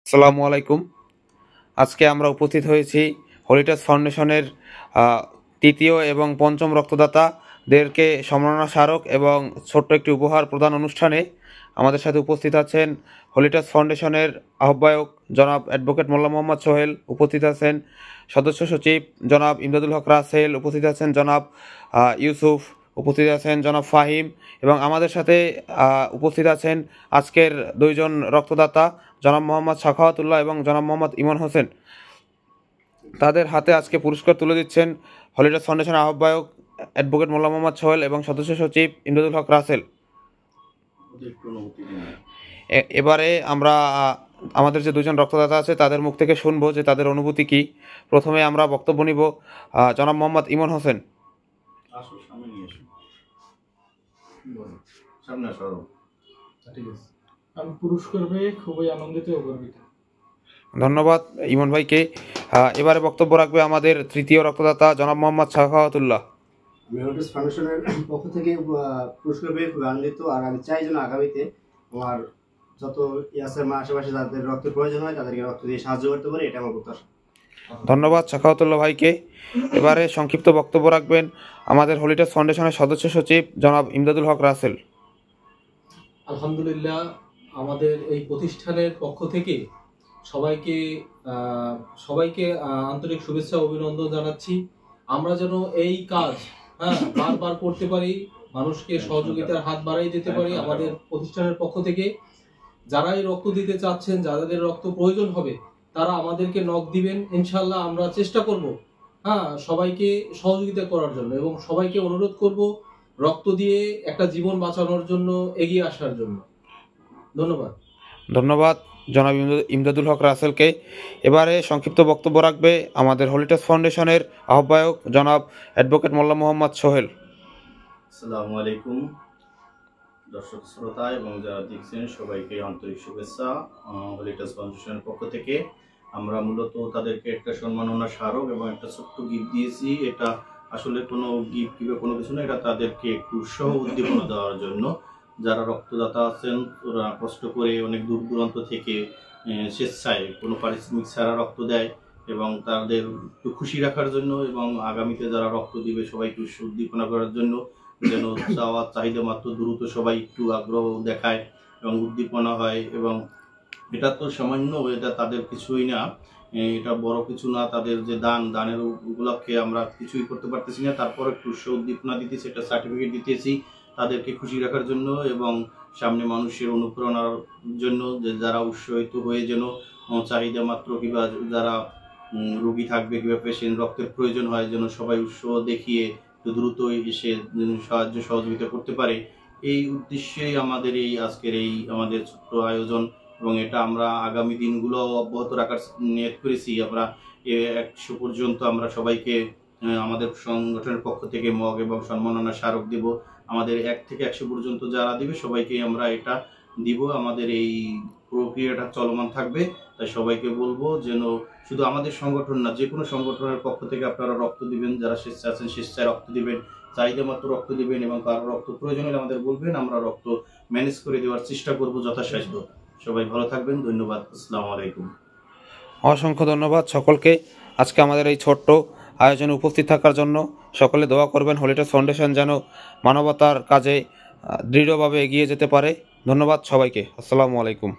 আসসালামু আলাইকুম। আজকে আমরা উপস্থিত হয়েছি হলিটাস ফাউন্ডেশনের তৃতীয় এবং পঞ্চম রক্তদাতাদেরকে সম্মাননা স্মারক এবং ছোট্ট একটি উপহার প্রদান অনুষ্ঠানে। আমাদের সাথে উপস্থিত আছেন হলিটাস ফাউন্ডেশনের আহ্বায়ক জনাব অ্যাডভোকেট মোল্লা মোহাম্মদ সোহেল, উপস্থিত আছেন সদস্য সচিব জনাব ইমদাদুল হক রাসেল, উপস্থিত আছেন জনাব ইউসুফ, উপস্থিত আছেন জনাব ফাহিম, এবং আমাদের সাথে উপস্থিত আছেন আজকের দুইজন রক্তদাতা জনাব মোহাম্মদ সাখাওয়াতুল্লাহ এবং জনাব মোহাম্মদ ইমন হোসেন। তাদের হাতে আজকে পুরস্কার তুলে দিচ্ছেন হলিটাস ফাউন্ডেশনের আহ্বায়ক অ্যাডভোকেট মোল্লা মোহাম্মদ সোহেল এবং সদস্য সচিব ইমদাদুল হক রাসেল। এবারে আমরা আমাদের যে দুজন রক্তদাতা আছে তাদের মুখ থেকে শুনবো যে তাদের অনুভূতি কি। প্রথমে আমরা বক্তব্য নিব জনাব মোহাম্মদ ইমন হোসেন। আমি পুরস্কার পেয়ে খুবই আনন্দিত ও গর্বিত। ধন্যবাদ ইমন ভাইকে। এবারে বক্তব্য রাখবে আমাদের তৃতীয় রক্তদাতা জনাব মোহাম্মদ সাখাওয়াতুল্লাহ। আমি হলিটাস ফাউন্ডেশনের পক্ষ থেকে পুরস্কার পেয়ে খুবই আনন্দিত। আর আমি চাই যেন আগামীতে আমার যত আছে আমার আশেপাশে যাদের রক্তের প্রয়োজন হয় তাদেরকে রক্ত দিয়ে সাহায্য করতে পারে, এটা আমার প্রত্যাশা। ধন্যবাদ সাখাওয়াতুল্লাহ ভাইকে। এবারে সংক্ষিপ্ত বক্তব্য রাখবেন আমাদের হলিটাস ফাউন্ডেশনের সদস্য সচিব জনাব ইমদাদুল হক রাসেল। আলহামদুলিল্লাহ, আমাদের এই প্রতিষ্ঠানের পক্ষ থেকে সবাইকে আন্তরিক শুভেচ্ছা অভিনন্দন জানাচ্ছি। আমরা যেন এই কাজ বারবার করতে পারি, মানুষকে সহযোগিতার হাত বাড়াই দিতে পারি। আমাদের প্রতিষ্ঠানের পক্ষ থেকে যারাই রক্ত দিতে চাচ্ছেন, যাদের রক্ত প্রয়োজন হবে, তারা আমাদেরকে নক দিবেন। ইনশাল্লাহ আমরা চেষ্টা করব সবাইকে সহযোগিতা করার জন্য, এবং সবাইকে অনুরোধ করব রক্ত দিয়ে একটা জীবন বাঁচানোর জন্য এগিয়ে আসার জন্য। ধন্যবাদ জনাব ইমদাদুল হক রাসেলকে। এবারে সংক্ষিপ্ত বক্তব্য রাখবে আমাদের হলিটাস ফাউন্ডেশনের আহ্বায়ক জনাব অ্যাডভোকেট মোল্লা মোহাম্মদ সোহেল। আসসালামু আলাইকুম দর্শক শ্রোতা এবং যারা দেখছেন সবাইকে আন্তরিক শুভেচ্ছা। হলিটাস ফাউন্ডেশনের পক্ষ থেকে আমরা মূলত তাদেরকে একটা সম্মাননা স্মারক এবং একটা ছোট্ট গিফট দিয়েছি। এটা আসলে কোনো গিফট কিংবা কোনো কিছু না, এটা তাদেরকে একটু উৎসাহ উদ্দীপনা দেওয়ার জন্য। যারা রক্তদাতা আছেন ওরা কষ্ট করে অনেক দূর দূরান্ত থেকে স্বেচ্ছায় কোনো পারিশ্রমিক ছাড়া রক্ত দেয়, এবং তাদের একটু খুশি রাখার জন্য এবং আগামীতে যারা রক্ত দিবে সবাইকে উদ্দীপনা করার জন্য, যেন চাহিদা মাত্র দ্রুত সবাই একটু আগ্রহ দেখায় এবং উদ্দীপনা হয়। এবং এটা তো সামান্য, এটা তাদের কিছুই না, এটা বড় কিছু না। তাদের যে দানের উপলক্ষে আমরা কিছুই করতে পারতেছি না, তারপর একটু উৎসাহ উদ্দীপনা দিতেছি, একটা সার্টিফিকেট দিতেছি তাদেরকে খুশি রাখার জন্য এবং সামনে মানুষের অনুপ্রেরণার জন্য, যে যারা উৎসাহিত হয়ে যেন চাহিদা মাত্র কিংবা যারা রোগী থাকবে কিংবা পেশেন্ট রক্তের প্রয়োজন হয় যেন সবাই উৎসাহ দেখিয়ে দ্রুত এসে সাহায্য সহযোগিতা করতে পারে। এই উদ্দেশ্যেই আমাদের এই আজকের এই আমাদের ছোট্ট আয়োজন, এবং এটা আমরা আগামী দিনগুলো অব্যাহত রাখার নিয়ত করেছি। আমরা 100 পর্যন্ত আমরা সবাইকে আমাদের সংগঠনের পক্ষ থেকে মগ এবং সম্মাননা স্মারক দেব। আমাদের 1 থেকে 100 পর্যন্ত যারা দিবে সবাইকে আমরা এটা দিব। আমাদের এই প্রক্রিয়াটা চলমান থাকবে, তাই সবাইকে বলবো যেন শুধু আমাদের সংগঠন না, যে কোনো সংগঠনের পক্ষ থেকে আপনারা রক্ত দিবেন। যারা স্বেচ্ছায় আছেন স্বেচ্ছায় রক্ত দিবেন, চাহিদা মাত্র রক্ত দিবেন, এবং কারো রক্ত প্রয়োজন হলে আমাদের বলবেন, আমরা রক্ত ম্যানেজ করে দেওয়ার চেষ্টা করব যথাসাধ্য। সবাই ভালো থাকবেন, ধন্যবাদ। আসসালামু আলাইকুম। অসংখ্য ধন্যবাদ সকলকে আজকে আমাদের এই ছোট্ট আয়োজনে উপস্থিত থাকার জন্য। সকলে দোয়া করবেন হলিটাস ফাউন্ডেশন যেন মানবতার কাজে দৃঢ়ভাবে এগিয়ে যেতে পারে। ধন্যবাদ সবাইকে। আসসালামু আলাইকুম।